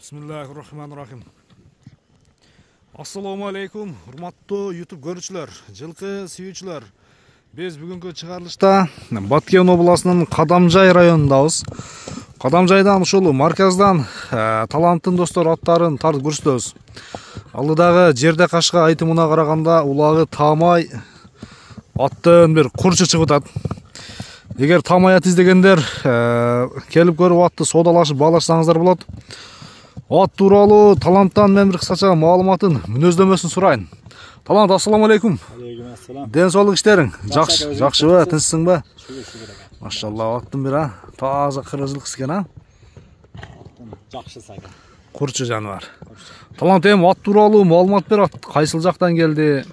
Bismillahirrahmanirrahim. Assalamu alaikum, hurmatlı YouTube görüşçüler, жылкы сүйүүчүлөр. Biz бүгүнкү чыгарылышта Баткен областынын Кадамжай районундабыз. Кадамжайдан ушул марказдан таланттын достор аттарын тартып көрсөтөбүз. Алдыдагы жерде кашка айтымына караганда улагы таамай аттын бир курчу чыгып атат. Эгер таамай ат издегендер келип көрүп атты соодалашып баалашсаңыздар болот. Ат тууралуу таланттан мен бир кыскача маалыматын, мүнөздөмөсүн сурайын. Талант, ассаламу алейкум. Алейкум ассалам. Ден соолук иштериң? Жакшыбы, тынчсыңбы? Шүгүр. Машалла, аттын бир таза кыргызылык экен, Жакшы сага. Курчу жаныбар. Талант, эми ат тууралуу маалымат бер, ат кайсыл жактан келди?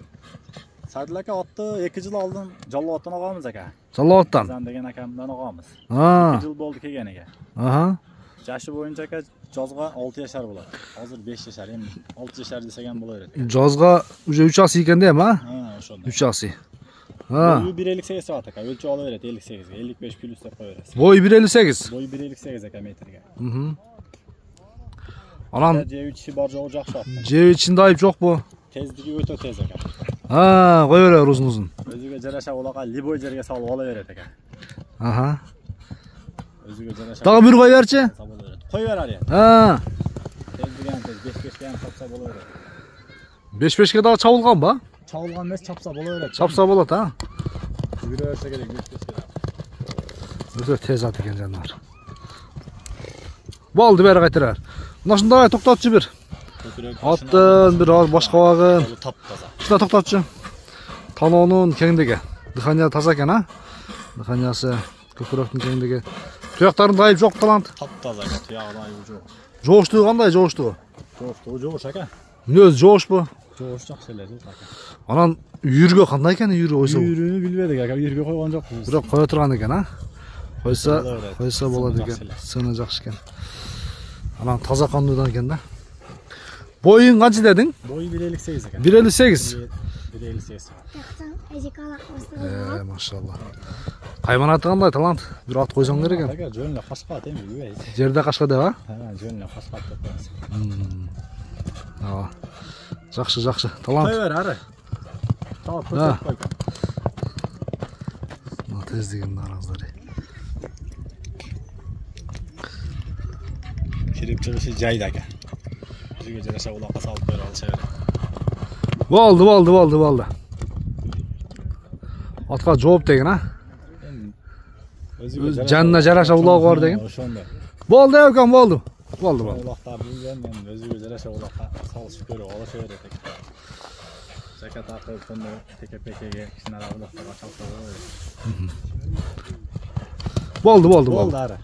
Садыл ака атты 2 жыл алдын Жалал аттан алганбыз ака. Жалал аттан? Зан деген акамдан алганбыз. 2 жыл болду келгениге. Жашы боюнча ака жазга 6 жашар болот. Азыр 5 жашар, эми 6 жашар десеген боло берет. Жазга уже 3 асы экен да эми, ошондой. 3 асы. Бою 1.58 бат ака, өлчө ала берет 58 ге, 55 плюс деп кое бересиз. Бой 1.58. Бой 1.58 ака метрге. Анан же ичи бар жогу жакшы ат. же ичинде айып жокпу? Тездиги өтө тез ака. Кой берер узун. Өзүгө жараша улага либой жерге салып ала берет ака. Өзүгө жараша. Дагы бир кой берчи? Кой берер ya. Тездиген тез 5-5 ге чапса боло берет. 5-5ке дагы чабылганбы? Чабылган эмес, чапса боло берет. Чапса болот, Жүгүрө берсе керек 5-5ке. Өтө тез ат экен жаныбар. Болду, бери кайтырар. Мына ушундай токтотчу бир. Аттын бир башкабагын. Таптаза. Ушундай токтотчу. Таноонун кеңдиги. Дыхания таза экен, Дыханиясы көкүрөктүн кеңдиги. Туяктарын айып жок, талант. Таптаза ака, туягы айып жок. Жооштугу кандай, жооштугу? Жоош ака. Мүнөз жоошпу? Жоош жакшы эле ака. Анан үйүргө кандай экен, үйүрү койсо? Үйүрүнү билбедик ака, үйүргө койгон жокпуз. Бирок кое турган экен, Койсо болот экен. Сыны жакшы экен. Анан таза кандуудан экен да. Боюң канча дедиң? Бою 1.58 ака. 1.58. 1.58. Машалла. Кайманаты кандай, талант? Бир ат койсоң керек экен. Ака, жөнүнө кашка эми үйбөй. Жерде кашка деп, Жөнүнө кашка деп коесуң. Жакшы, талант. Кой бер, ары. Талап көрсөтүп кой. Тездигин араздар. Кирип чыгышы жайда ака. Жүгүрө жараша улакка салып берип алыша берет. Болду. Атка жооп деген, жанына жараша улагы бар деген. Ошондой. Болду экен, болду. Улактар билген, мен өзүгө жараша улакка салышып көрүп алыша берет экен. Жака такып, сонда ТКПКге кичине улактарга чалса болот. Болду. Ары.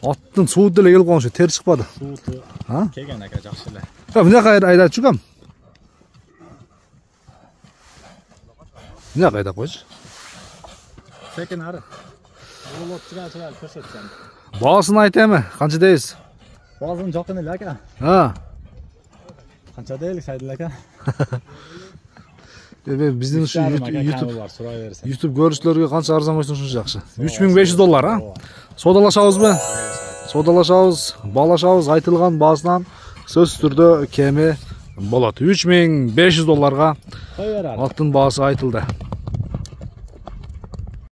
Аттын суу деле келип калган, тер чыкпады. Сууту келген ака, жакшы эле. Мына кайда чукам? Мына кайда койчу? Секин ары. Болот чыгар көрсөтсөм. Баасын айт эми, канча дейсиз? Баазын жакын эле ака. Канча дейли Сайдыл ака? Биздин ушу YouTube көрүүчүлөргө канча арзан койсоң ушунча жакшы. $3500, Соодалашабызбы? Соодалашабыз, баалашабыз, айтылган баасынан сөзсүз түрдө кеми болот. $3500 аттын баасы айтылды.